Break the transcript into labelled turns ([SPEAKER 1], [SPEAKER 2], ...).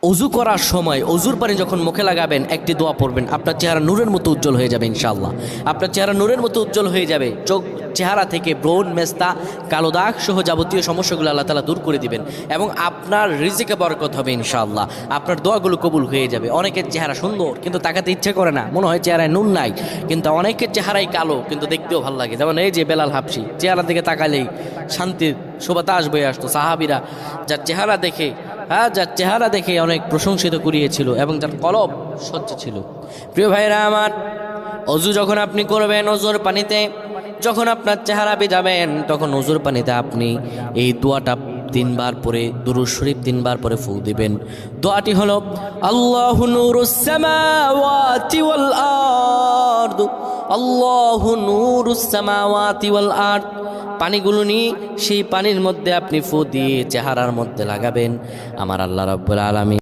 [SPEAKER 1] অজু করার সময় অজুর পানি যখন মুখে লাগাবেন একটি দোয়া পড়বেন, আপনার চেহারা নূরের মতো উজ্জ্বল হয়ে যাবে ইনশাআল্লাহ। আপনার চেহারা নূরের মতো উজ্জ্বল হয়ে যাবে। চেহারা থেকে ব্রণ, মেস্তা, কালো দাগ সহ যাবতীয় সমস্যাগুলো আল্লাহ তাআলা দূর করে দিবেন এবং আপনার রিজিকে বরকত হবে ইনশাআল্লাহ। আপনার দোয়াগুলো কবুল হয়ে যাবে। অনেকের চেহারা সুন্দর কিন্তু তাকাতে ইচ্ছে করে না, মনে হয় চেহারায় নুন নাই, কিন্তু অনেকের চেহারাই কালো কিন্তু দেখতেও ভালো লাগে। যেমন এই যে বেলাল হাবশি, চেহারা দিকে তাকালেই শান্তির সুবাতাস বয়ে আসতো। সাহাবীরা যার চেহারা দেখে অনেক প্রশংসিত করিয়েছিল এবং যার কলব স্বচ্ছ ছিল। প্রিয় ভাইরা আমার, অজু যখন আপনি করবেন, অজুর পানিতে যখন আপনার চেহারা ভিজাবেন, তখন অজুর পানিতে আপনি এই দোয়াটা 3 বার পরে, দুরূদ শরীফ 3 বার পরে ফু দিবেন। দোয়াটি হলো আল্লাহু নূরুস সামাওয়াতি ওয়াল আরদ, আল্লাহু নূরুস সামাওয়াতি ওয়াল আরদ। পানিগুলো নিয়ে সেই পানির মধ্যে আপনি ফু দিয়ে চেহারার মধ্যে লাগাবেন। আমার আল্লাহ রাব্বুল আলামিন